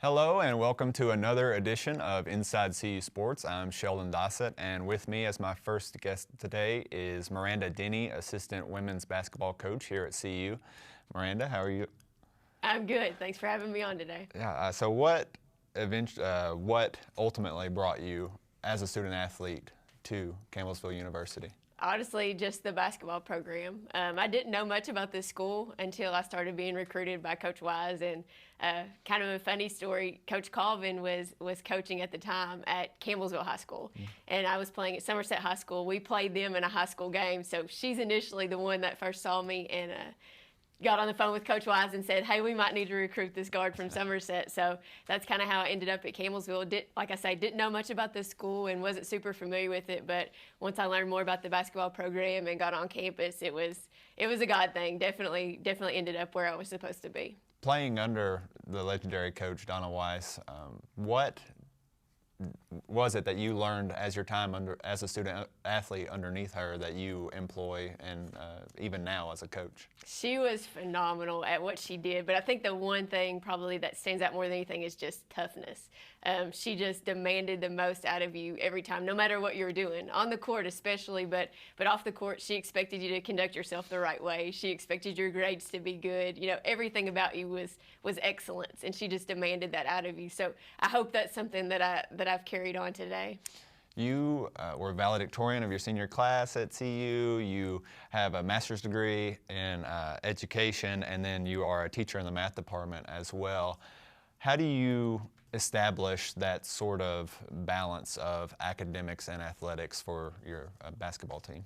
Hello and welcome to another edition of Inside CU Sports. I'm Sheldon Dossett, and with me as my first guest today is Miranda Denny, Assistant Women's Basketball Coach here at CU. Miranda, how are you? I'm good. Thanks for having me on today. Yeah. So what ultimately brought you as a student athlete to Campbellsville University? Honestly, just the basketball program. I didn't know much about this school until I started being recruited by Coach Wise. And kind of a funny story, Coach Colvin was coaching at the time at Campbellsville High School. And I was playing at Somerset High School. We played them in a high school game. So she's initially the one that first saw me and got on the phone with Coach Wise and said, hey, we might need to recruit this guard from Somerset. So that's kind of how I ended up at Campbellsville. Like I say, didn't know much about this school and wasn't super familiar with it. But once I learned more about the basketball program and got on campus, it was a God thing. Definitely ended up where I was supposed to be. Playing under the legendary coach Donna Weiss, what was it that you learned as your time as a student athlete underneath her that you employ and even now as a coach? She was phenomenal at what she did, but I think the one thing probably that stands out more than anything is just toughness. She just demanded the most out of you every time, no matter what you were doing. On the court especially, but off the court, she expected you to conduct yourself the right way. She expected your grades to be good. You know, everything about you was excellence, and she just demanded that out of you. So I hope that's something that I've carried on today. You were valedictorian of your senior class at CU. You have a master's degree in education, and then you are a teacher in the math department as well. How do you establish that sort of balance of academics and athletics for your basketball team?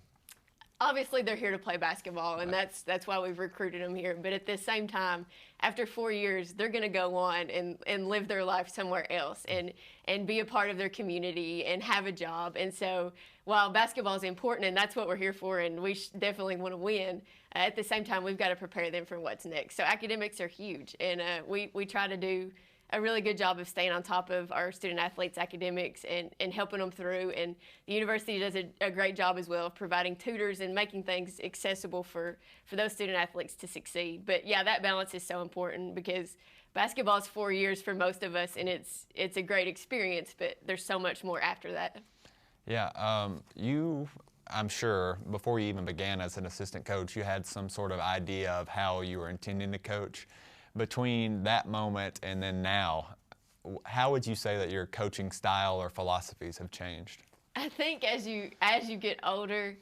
Obviously, they're here to play basketball, and that's why we've recruited them here. But at the same time, after 4 years, they're going to go on and live their life somewhere else and be a part of their community and have a job. And so while basketball is important, and that's what we're here for, and we definitely want to win, at the same time, we've got to prepare them for what's next. So academics are huge, and we try to do a really good job of staying on top of our student athletes' academics and helping them through. And the university does a great job as well of providing tutors and making things accessible for those student athletes to succeed. But yeah, that balance is so important because basketball is 4 years for most of us, and it's a great experience, but there's so much more after that. Yeah, I'm sure, before you even began as an assistant coach, you had some sort of idea of how you were intending to coach. Between that moment and then now, how would you say that your coaching style or philosophies have changed? I think as you get older,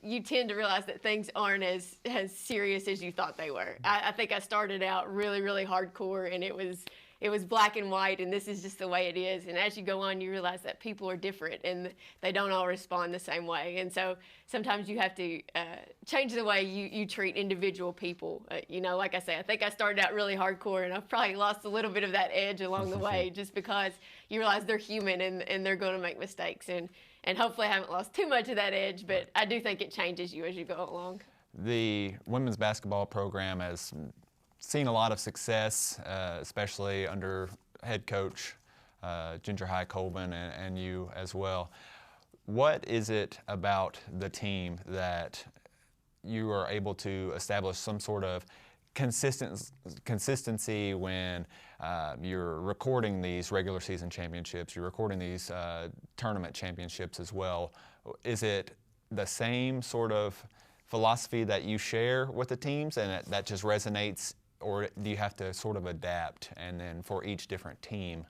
you tend to realize that things aren't as serious as you thought they were. I think I started out really, really hardcore, and it was black and white, and this is just the way it is. And as you go on, you realize that people are different, and they don't all respond the same way. And so sometimes you have to change the way you treat individual people. You know, like I say, I think I started out really hardcore, and I've probably lost a little bit of that edge along the way just because you realize they're human and they're going to make mistakes. And hopefully I haven't lost too much of that edge, but I do think it changes you as you go along. The women's basketball program has seen a lot of success, especially under head coach Ginger High Colvin and you as well. What is it about the team that you are able to establish some sort of consistency when you're recording these regular season championships, you're recording these tournament championships as well? Is it the same sort of philosophy that you share with the teams and that just resonates, or do you have to sort of adapt, and then for each different team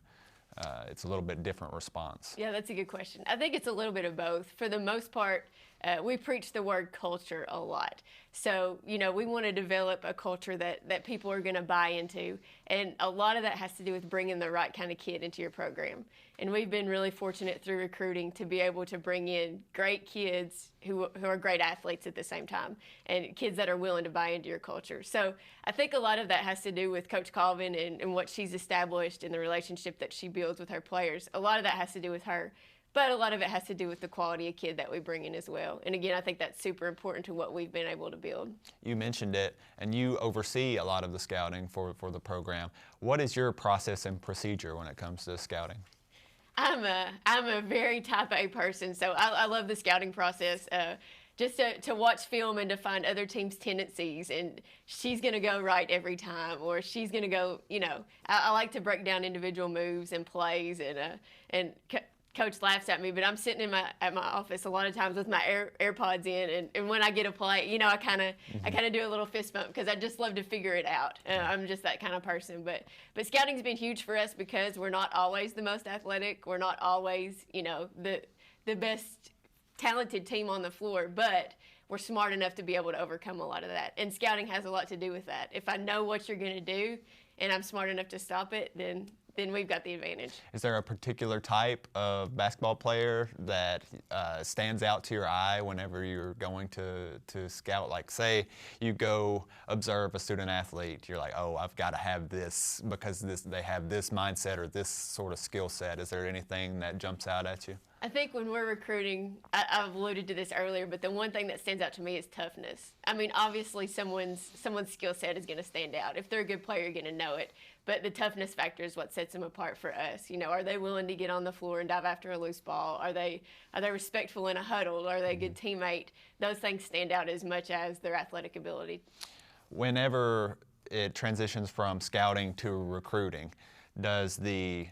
it's a little bit different response? Yeah, that's a good question. I think it's a little bit of both. For the most part, we preach the word culture a lot. So, you know, we want to develop a culture that people are going to buy into. And a lot of that has to do with bringing the right kind of kid into your program. And we've been really fortunate through recruiting to be able to bring in great kids who are great athletes at the same time, and kids that are willing to buy into your culture. So I think a lot of that has to do with Coach Colvin and what she's established and the relationship that she builds with her players. A lot of that has to do with her. But a lot of it has to do with the quality of kid that we bring in as well. And again, I think that's super important to what we've been able to build. You mentioned it, and you oversee a lot of the scouting for the program. What is your process and procedure when it comes to scouting? I'm a very type A person, so I love the scouting process. just to watch film and to find other teams' tendencies, and she's going to go right every time, or she's going to go, I like to break down individual moves and plays, and Coach laughs at me, but I'm sitting at my office a lot of times with my AirPods in, and when I get a play, I kind of do a little fist bump because I just love to figure it out. I'm just that kind of person. But scouting's been huge for us because we're not always the most athletic. We're not always, the best talented team on the floor, but we're smart enough to be able to overcome a lot of that. And scouting has a lot to do with that. If I know what you're going to do and I'm smart enough to stop it, then we've got the advantage. Is there a particular type of basketball player that stands out to your eye whenever you're going to scout? Like, say you go observe a student athlete, you're like, oh, I've got to have this because they have this mindset or this sort of skill set. Is there anything that jumps out at you? I think when we're recruiting, I've alluded to this earlier, but the one thing that stands out to me is toughness. I mean, obviously someone's skill set is going to stand out. If they're a good player, you're going to know it. But the toughness factor is what sets them apart for us. Are they willing to get on the floor and dive after a loose ball? Are they respectful in a huddle? Are they a good teammate? Those things stand out as much as their athletic ability. Whenever it transitions from scouting to recruiting, does the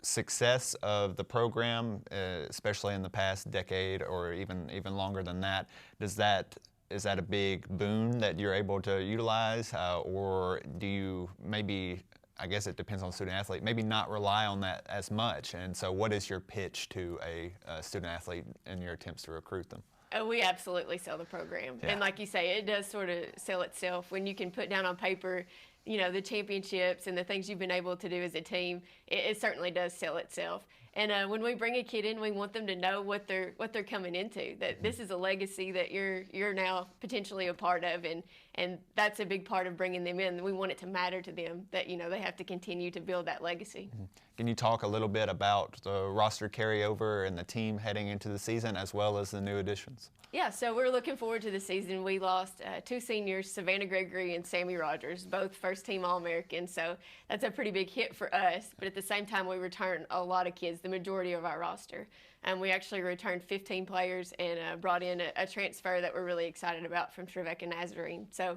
success of the program, especially in the past decade or even longer than that, is that a big boon that you're able to utilize, or do you maybe, I guess it depends on the student athlete, maybe not rely on that as much? And so what is your pitch to a student athlete in your attempts to recruit them? Oh, we absolutely sell the program. Yeah. And like you say, it does sort of sell itself. When you can put down on paper, the championships and the things you've been able to do as a team, it certainly does sell itself. And when we bring a kid in, we want them to know what they're coming into, that this is a legacy that you're now potentially a part of, and that's a big part of bringing them in. We want it to matter to them that they have to continue to build that legacy. Can you talk a little bit about the roster carryover and the team heading into the season as well as the new additions? Yeah, so we're looking forward to the season. We lost two seniors, Savannah Gregory and Sammy Rogers, both first-team All-Americans, so that's a pretty big hit for us. But at the same time, we returned a lot of kids, the majority of our roster. And we actually returned 15 players and brought in a transfer that we're really excited about from Trevecca Nazarene. So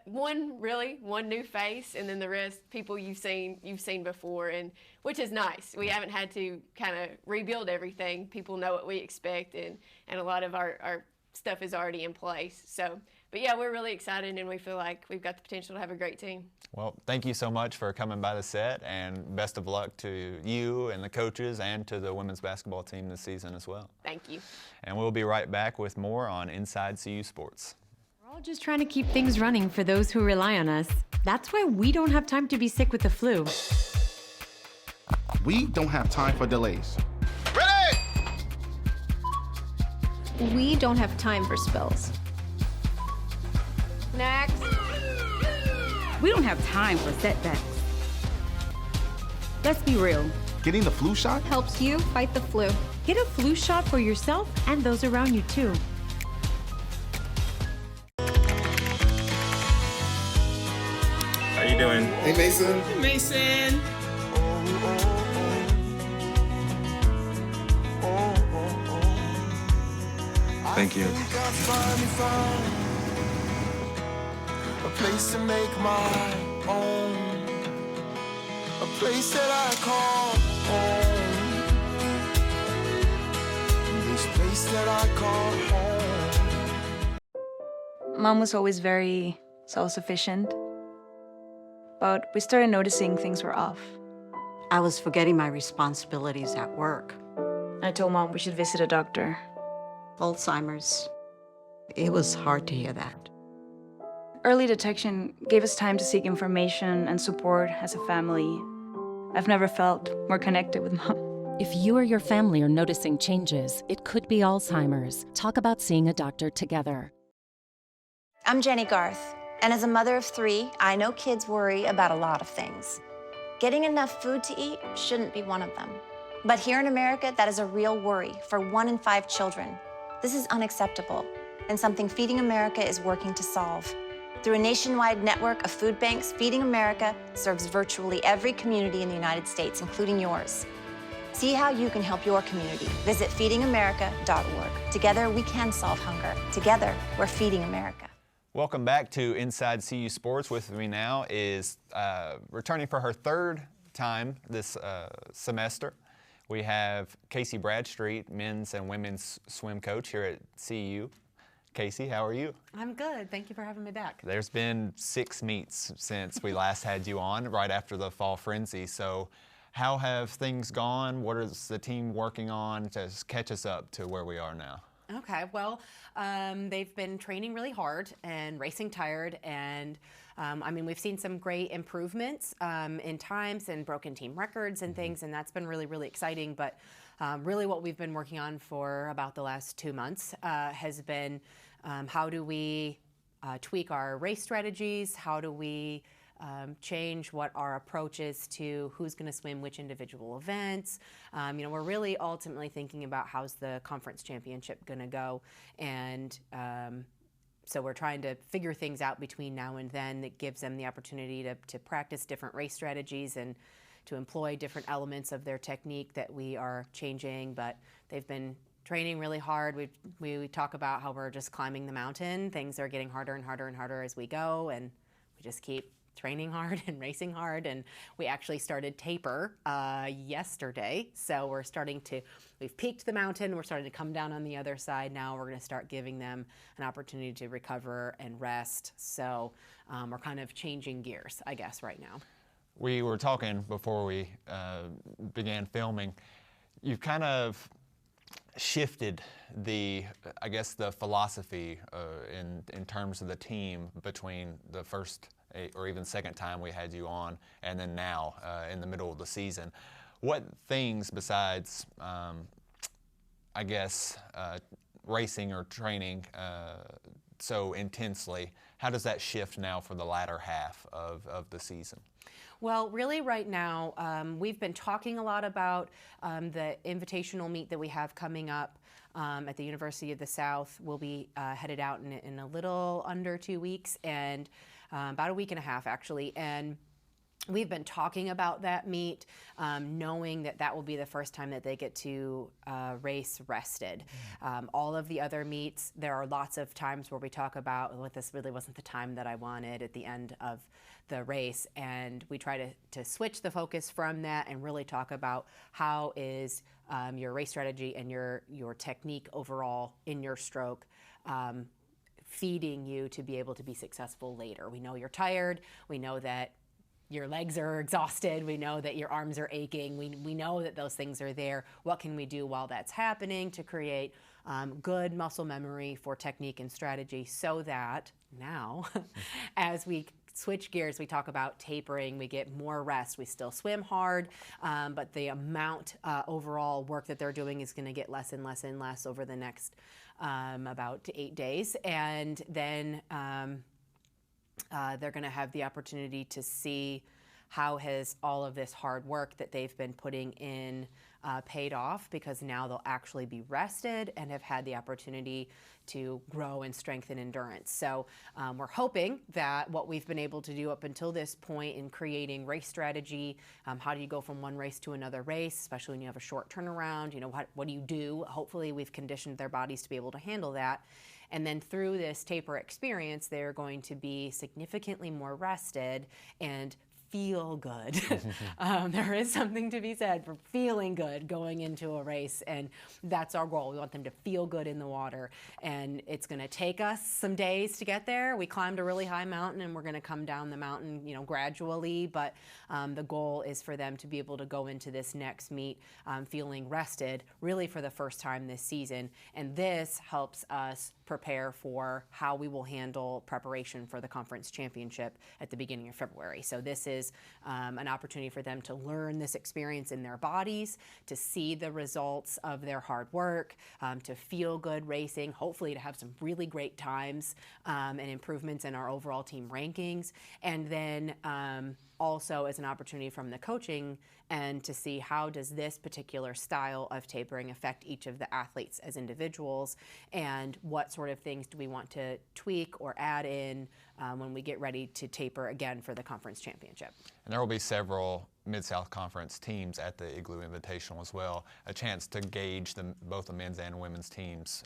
one new face, and then the rest people you've seen before, and which is nice. We haven't had to kind of rebuild everything. People know what we expect, and a lot of our stuff is already in place. So, but yeah, we're really excited, and we feel like we've got the potential to have a great team. Well, thank you so much for coming by the set, and best of luck to you and the coaches and to the women's basketball team this season as well. Thank you. And we'll be right back with more on Inside CU Sports. We're all just trying to keep things running for those who rely on us. That's why we don't have time to be sick with the flu. We don't have time for delays. Ready! We don't have time for spills. Next. We don't have time for setbacks. Let's be real. Getting the flu shot Helps you fight the flu. Get a flu shot for yourself and those around you too. How you doing? Hey, Mason. Hey, Mason. Thank you. A place to make my own. A place that I call home. This place that I call home. Mom was always very self-sufficient, but we started noticing things were off. I was forgetting my responsibilities at work. I told Mom we should visit a doctor. Alzheimer's. It was hard to hear that. Early detection gave us time to seek information and support as a family. I've never felt more connected with Mom. If you or your family are noticing changes, it could be Alzheimer's. Talk about seeing a doctor together. I'm Jenny Garth, and as a mother of 3, I know kids worry about a lot of things. Getting enough food to eat shouldn't be one of them. But here in America, that is a real worry for 1 in 5 children. This is unacceptable, and something Feeding America is working to solve. Through a nationwide network of food banks, Feeding America serves virtually every community in the United States, including yours. See how you can help your community. Visit feedingamerica.org. Together, we can solve hunger. Together, we're feeding America. Welcome back to Inside CU Sports. With me now is returning for her third time this semester. We have Casey Bradstreet, men's and women's swim coach here at CU. Casey, how are you? I'm good. Thank you for having me back. There's been 6 meets since we last had you on, right after the fall frenzy. So how have things gone? What is the team working on to catch us up to where we are now? Okay, well, they've been training really hard and racing tired, and I mean, we've seen some great improvements in times and broken team records and things, and that's been really, really exciting. But really what we've been working on for about the last 2 months has been how do we tweak our race strategies? How do we change what our approach is to who's going to swim which individual events? You know, we're really ultimately thinking about how's the conference championship going to go, and so we're trying to figure things out between now and then that gives them the opportunity to practice different race strategies and to employ different elements of their technique that we are changing. But they've been training really hard. We talk about how we're just climbing the mountain. Things are getting harder and harder and harder as we go, and we just keep training hard and racing hard. And we actually started taper yesterday, so we've peaked the mountain, we're starting to come down on the other side. Now we're going to start giving them an opportunity to recover and rest. So we're kind of changing gears, I guess, right now. We were talking before we began filming. You've kind of shifted the philosophy in terms of the team between the first or even second time we had you on and then now in the middle of the season. What things besides, racing or training so intensely, how does that shift now for the latter half of the season? Well, really right now, we've been talking a lot about the invitational meet that we have coming up at the University of the South. We'll be headed out in a little under 2 weeks, and about a week and a half actually. And we've been talking about that meet, knowing that that will be the first time that they get to race rested. All of the other meets, there are lots of times where we talk about, well, this really wasn't the time that I wanted at the end of the race, and we try to switch the focus from that and really talk about how is your race strategy and your technique overall in your stroke feeding you to be able to be successful later. We know you're tired, we know that your legs are exhausted, we know that your arms are aching, we know that those things are there. What can we do while that's happening to create good muscle memory for technique and strategy, so that now as we switch gears, we talk about tapering, we get more rest. We still swim hard, but the amount overall work that they're doing is going to get less and less and less over the next about 8 days. And then they're going to have the opportunity to see how has all of this hard work that they've been putting in paid off, because now they'll actually be rested and have had the opportunity to grow and strengthen endurance. So we're hoping that what we've been able to do up until this point in creating race strategy, how do you go from one race to another race, especially when you have a short turnaround, you know, what do you do? Hopefully we've conditioned their bodies to be able to handle that. And then through this taper experience, they're going to be significantly more rested and feel good. There is something to be said for feeling good going into a race, and that's our goal. We want them to feel good in the water, and it's going to take us some days to get there. We climbed a really high mountain, and we're going to come down the mountain, you know, gradually, but the goal is for them to be able to go into this next meet feeling rested, really for the first time this season, and this helps us prepare for how we will handle preparation for the conference championship at the beginning of February. So this is an opportunity for them to learn this experience in their bodies, to see the results of their hard work, to feel good racing, hopefully to have some really great times and improvements in our overall team rankings, and then also as an opportunity from the coaching and to see how does this particular style of tapering affect each of the athletes as individuals, and what sort of things do we want to tweak or add in when we get ready to taper again for the conference championship. And there will be several Mid-South Conference teams at the Igloo Invitational as well, a chance to gauge both the men's and women's teams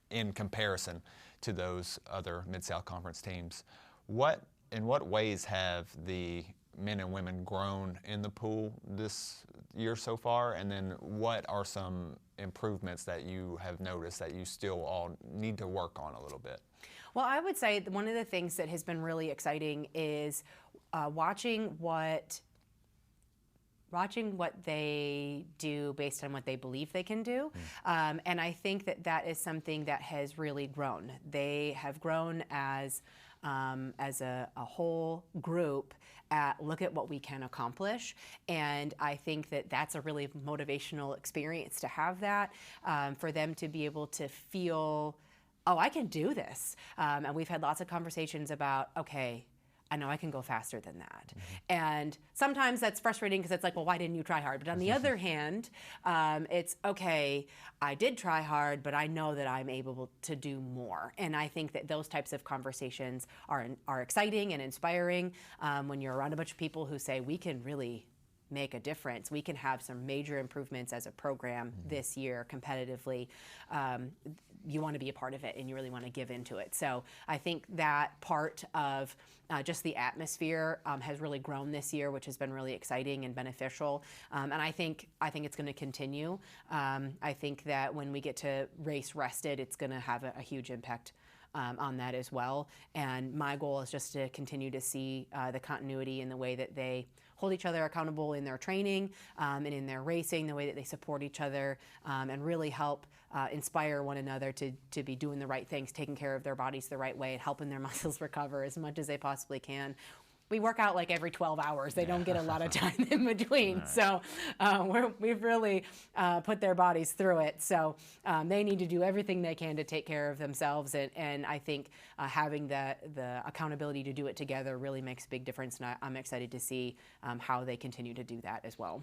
in comparison to those other Mid-South Conference teams. In what ways have the men and women grown in the pool this year so far, and then what are some improvements that you have noticed that you still all need to work on a little bit? Well, I would say one of the things that has been really exciting is watching what they do based on what they believe they can do. And I think that is something that has really grown. They have grown as a whole group look at what we can accomplish. And I think that that's a really motivational experience to have that, for them to be able to feel, oh, I can do this. And we've had lots of conversations about, okay, I know I can go faster than that. And sometimes that's frustrating because it's like, well, why didn't you try hard? But on the other hand, it's, okay, I did try hard, but I know that I'm able to do more. And I think that those types of conversations are exciting and inspiring when you're around a bunch of people who say, we can really make a difference. We can have some major improvements as a program this year competitively. You want to be a part of it and you really want to give into it. So I think that part of just the atmosphere has really grown this year, which has been really exciting and beneficial. And I think it's going to continue. I think that when we get to race rested, it's going to have a huge impact on that as well. And my goal is just to continue to see the continuity in the way that they hold each other accountable in their training and in their racing, the way that they support each other, and really help inspire one another to be doing the right things, taking care of their bodies the right way, and helping their muscles recover as much as they possibly can. We work out like every 12 hours. They don't get a lot of time in between. Right. So we've really put their bodies through it. So they need to do everything they can to take care of themselves. And I think having the accountability to do it together really makes a big difference. And I'm excited to see how they continue to do that as well.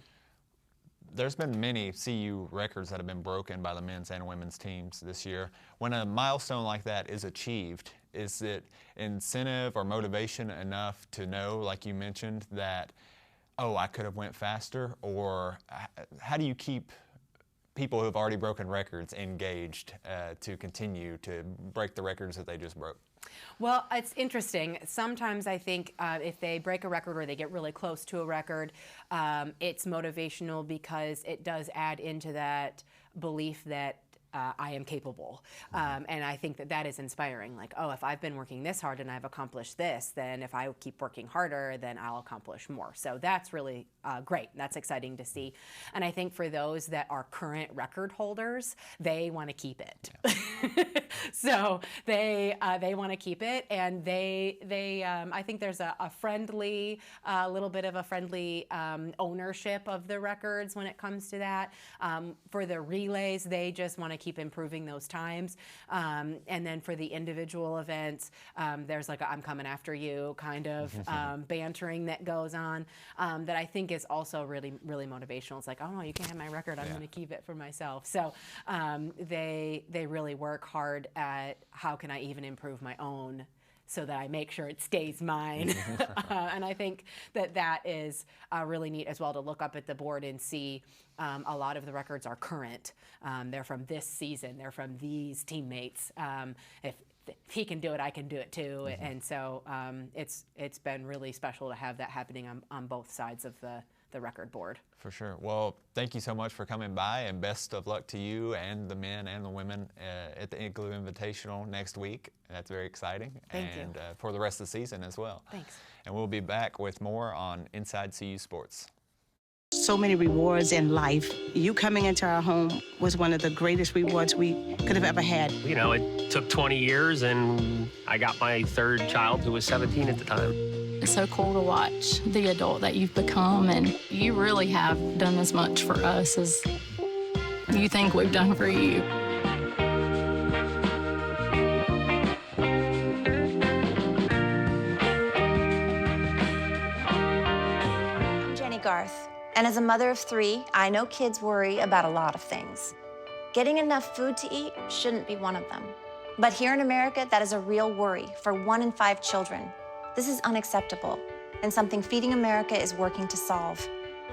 There's been many CU records that have been broken by the men's and women's teams this year. When a milestone like that is achieved, is it incentive or motivation enough to know, like you mentioned, that, oh, I could have went faster? Or how do you keep people who have already broken records engaged to continue to break the records that they just broke? Well, it's interesting. Sometimes I think if they break a record or they get really close to a record, it's motivational because it does add into that belief that I am capable. And I think that is inspiring. Like, oh, if I've been working this hard and I've accomplished this, then if I keep working harder, then I'll accomplish more. So that's really great. That's exciting to see. And I think for those that are current record holders, they want to keep it. Yeah. So they want to keep it, and I think there's a friendly, little bit of a friendly ownership of the records when it comes to that. For the relays, they just want to keep improving those times. And then for the individual events, there's like a I'm coming after you kind of bantering that goes on that I think is also really, really motivational. It's like, oh, no, you can't have my record. I'm going to keep it for myself. So they really work hard at how can I even improve my own so that I make sure it stays mine. And I think that is really neat as well, to look up at the board and see a lot of the records are current. They're from this season. They're from these teammates. If he can do it, I can do it too. And so it's been really special to have that happening on both sides of the record board. For sure. Well, thank you so much for coming by, and best of luck to you and the men and the women at the Igloo Invitational next week. That's very exciting. Thank you. And for the rest of the season as well. Thanks. And we'll be back with more on Inside CU Sports. So many rewards in life. You coming into our home was one of the greatest rewards we could have ever had. You know, it took 20 years, and I got my third child, who was 17 at the time. It's so cool to watch the adult that you've become, and you really have done as much for us as you think we've done for you. I'm Jenny Garth, and as a mother of 3, I know kids worry about a lot of things. Getting enough food to eat shouldn't be one of them. But here in America, that is a real worry for 1 in 5 children. This is unacceptable, and something Feeding America is working to solve.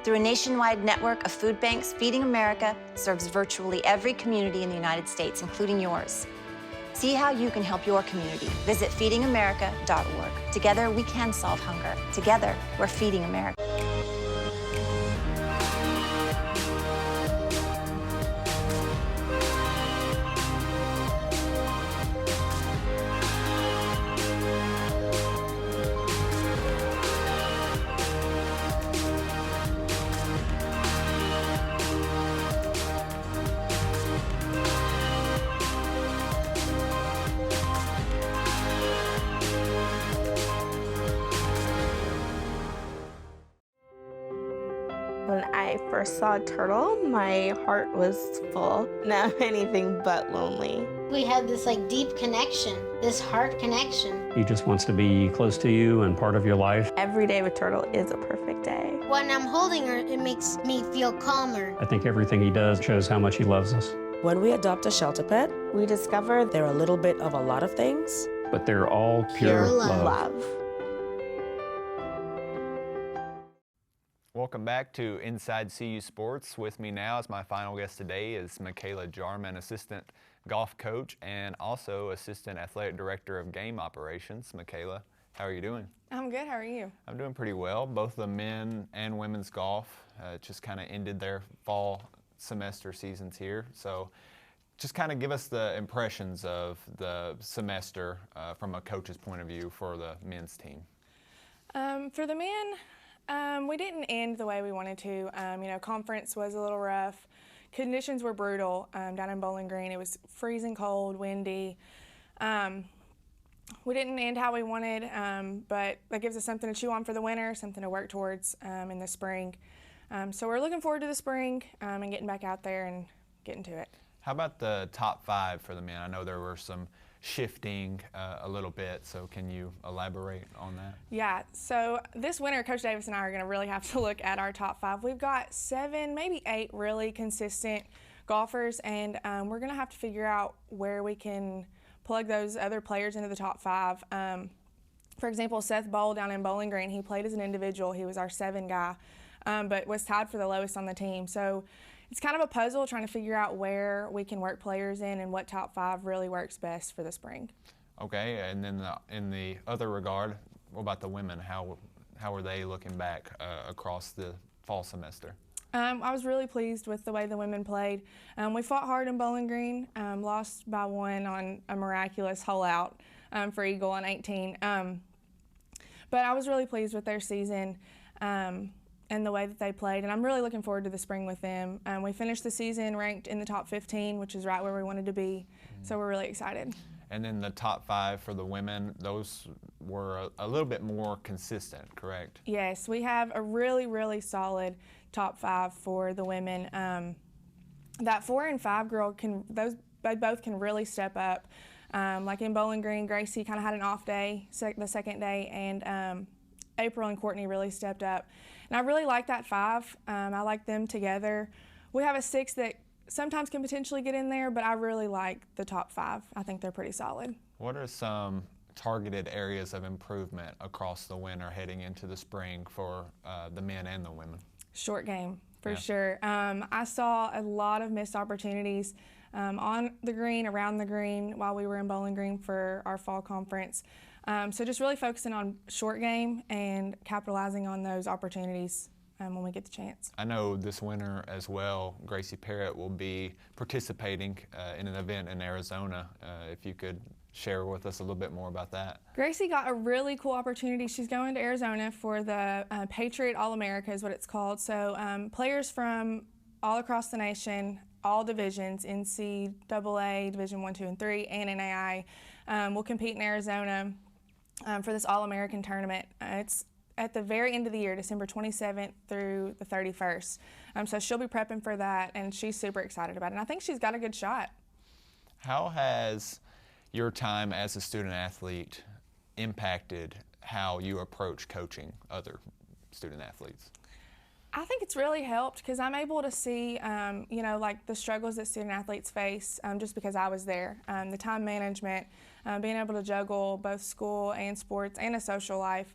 Through a nationwide network of food banks, Feeding America serves virtually every community in the United States, including yours. See how you can help your community. Visit feedingamerica.org. Together, we can solve hunger. Together, we're Feeding America. When I first saw a turtle, my heart was full. Now anything but lonely. We had this deep connection, this heart connection. He just wants to be close to you and part of your life. Every day with Turtle is a perfect day. When I'm holding her, it makes me feel calmer. I think everything he does shows how much he loves us. When we adopt a shelter pet, we discover they're a little bit of a lot of things. But they're all pure love. Welcome back to Inside CU Sports. With me now as my final guest today is Michaela Jarman, assistant golf coach and also assistant athletic director of game operations. Michaela, how are you doing? I'm good. How are you? I'm doing pretty well. Both the men and women's golf just kind of ended their fall semester seasons here. So just kind of give us the impressions of the semester from a coach's point of view for the men's team. For the men, we didn't end the way we wanted to. Conference was a little rough. Conditions were brutal down in Bowling Green. It was freezing cold, windy. We didn't end how we wanted, but that gives us something to chew on for the winter, something to work towards in the spring. So we're looking forward to the spring and getting back out there and getting to it. How about the top five for the men? I know there were some shifting a little bit, so can you elaborate on that? Yeah, so this winter, Coach Davis and I are going to really have to look at our top five. We've got 7, maybe 8 really consistent golfers, and we're going to have to figure out where we can plug those other players into the top 5. For example, Seth Bowl down in Bowling Green, he played as an individual. He was our 7 guy, but was tied for the lowest on the team. So it's kind of a puzzle trying to figure out where we can work players in and what top 5 really works best for the spring. Okay, and then in the other regard, what about the women? How are they looking back across the fall semester? I was really pleased with the way the women played. We fought hard in Bowling Green, lost by 1 on a miraculous hole out for Eagle on 18. But I was really pleased with their season and the way that they played, and I'm really looking forward to the spring with them. We finished the season ranked in the top 15, which is right where we wanted to be, so we're really excited. And then the top 5 for the women, those were a little bit more consistent, correct? Yes, we have a really, really solid top 5 for the women. That 4 and 5 girl, they both can really step up. Like in Bowling Green, Gracie kind of had an off day the second day, and April and Courtney really stepped up. And I really like that 5. I like them together. We have a 6 that sometimes can potentially get in there, but I really like the top 5. I think they're pretty solid. What are some targeted areas of improvement across the winter heading into the spring for the men and the women? Short game, for sure. I saw a lot of missed opportunities on the green, around the green, while we were in Bowling Green for our fall conference. So just really focusing on short game and capitalizing on those opportunities when we get the chance. I know this winter as well, Gracie Parrott will be participating in an event in Arizona. If you could share with us a little bit more about that. Gracie got a really cool opportunity. She's going to Arizona for the Patriot All-America is what it's called. So players from all across the nation, all divisions, NCAA, Division 1, 2, and 3, and NAI, will compete in Arizona for this All-American tournament. It's at the very end of the year, December 27th through the 31st. So she'll be prepping for that, and she's super excited about it. And I think she's got a good shot. How has your time as a student athlete impacted how you approach coaching other student athletes? I think it's really helped because I'm able to see, you know, like the struggles that student athletes face just because I was there. The time management, being able to juggle both school and sports and a social life.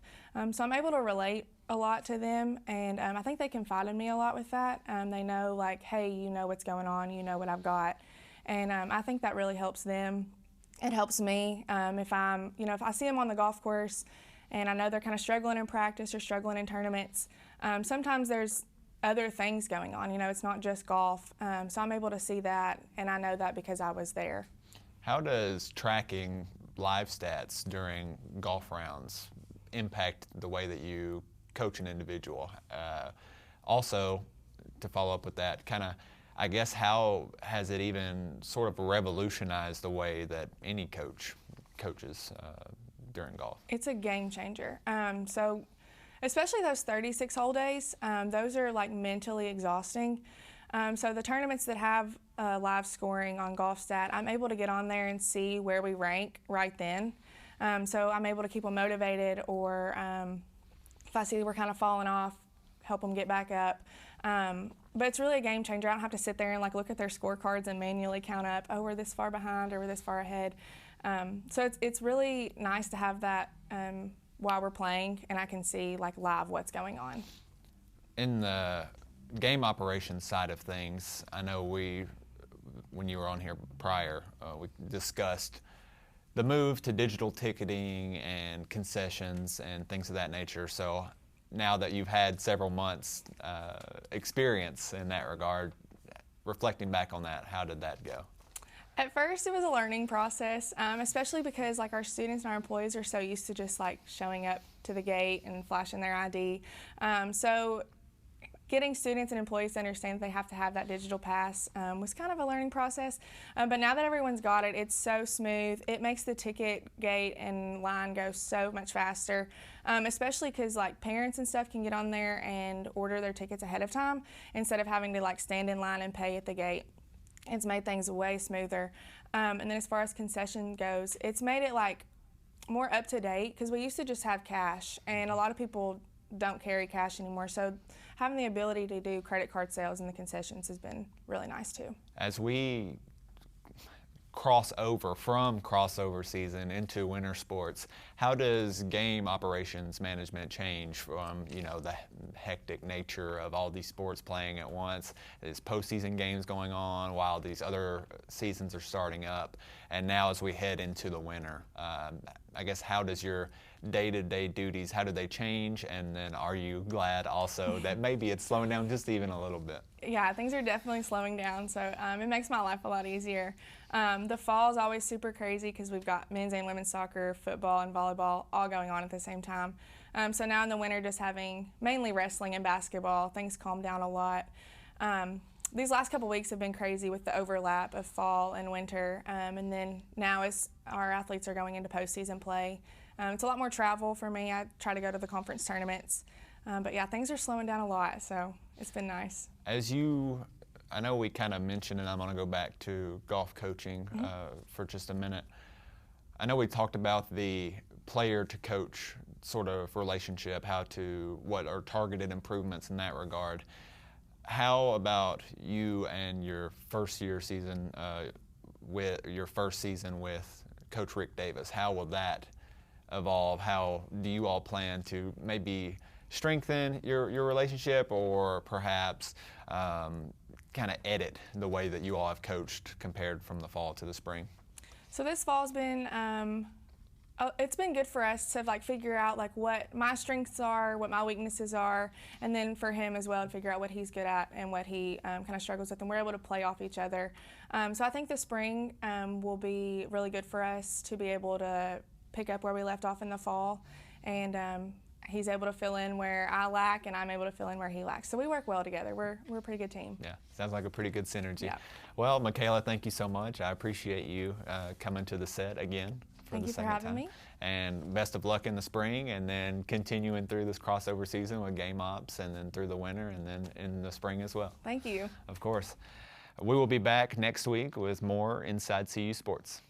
So I'm able to relate a lot to them, and I think they confide in me a lot with that. They know, like, hey, you know what's going on, you know what I've got. And I think that really helps them. It helps me if I'm, you know, if I see them on the golf course and I know they're kind of struggling in practice or struggling in tournaments. Sometimes there's other things going on, you know, it's not just golf. So I'm able to see that, and I know that because I was there. How does tracking live stats during golf rounds impact the way that you coach an individual? Also, to follow up with that, kind of, I guess, how has it even sort of revolutionized the way that any coach coaches during golf? It's a game changer. So especially those 36 hole days, those are like mentally exhausting. So the tournaments that have live scoring on GolfStat, I'm able to get on there and see where we rank right then. So I'm able to keep them motivated, or if I see we're kind of falling off, help them get back up. But it's really a game changer. I don't have to sit there and like look at their scorecards and manually count up, oh, we're this far behind or we're this far ahead. So it's really nice to have that while we're playing, and I can see like live what's going on. In the game operations side of things, I know when you were on here prior, we discussed the move to digital ticketing and concessions and things of that nature. So now that you've had several months experience in that regard, reflecting back on that, how did that go? At first, it was a learning process, especially because like our students and our employees are so used to just like showing up to the gate and flashing their ID. So getting students and employees to understand that they have to have that digital pass was kind of a learning process. But now that everyone's got it, it's so smooth. It makes the ticket gate and line go so much faster, especially because like parents and stuff can get on there and order their tickets ahead of time instead of having to like stand in line and pay at the gate. It's made things way smoother. And then as far as concession goes, it's made it like more up to date, because we used to just have cash, and a lot of people don't carry cash anymore. So having the ability to do credit card sales in the concessions has been really nice too. As we cross over from crossover season into winter sports, how does game operations management change from, you know, the hectic nature of all these sports playing at once? There's postseason games going on while these other seasons are starting up, and now as we head into the winter, I guess, how does your day-to-day duties, how do they change? And then are you glad also that maybe it's slowing down just even a little bit? Yeah, things are definitely slowing down, so it makes my life a lot easier. The fall is always super crazy because we've got men's and women's soccer, football, and volleyball all going on at the same time. So now in the winter, just having mainly wrestling and basketball, things calm down a lot. These last couple weeks have been crazy with the overlap of fall and winter, and then now as our athletes are going into postseason play, it's a lot more travel for me. I try to go to the conference tournaments, but yeah, things are slowing down a lot, so it's been nice. I know we kind of mentioned, and I'm going to go back to golf coaching for just a minute. I know we talked about the player to coach sort of relationship, what are targeted improvements in that regard. How about you and your first season with Coach Rick Davis? How will that evolve? How do you all plan to maybe strengthen your relationship, or perhaps kind of edit the way that you all have coached compared from the fall to the spring? So this fall's been it's been good for us to like figure out like what my strengths are, what my weaknesses are, and then for him as well to figure out what he's good at and what he kind of struggles with, and we're able to play off each other. So I think the spring will be really good for us to be able to pick up where we left off in the fall, and he's able to fill in where I lack, and I'm able to fill in where he lacks. So we work well together. We're a pretty good team. Yeah, sounds like a pretty good synergy. Yeah. Well, Michaela, thank you so much. I appreciate you coming to the set again. Thank you for having me. And best of luck in the spring, and then continuing through this crossover season with game ops, and then through the winter, and then in the spring as well. Thank you. Of course. We will be back next week with more Inside CU Sports.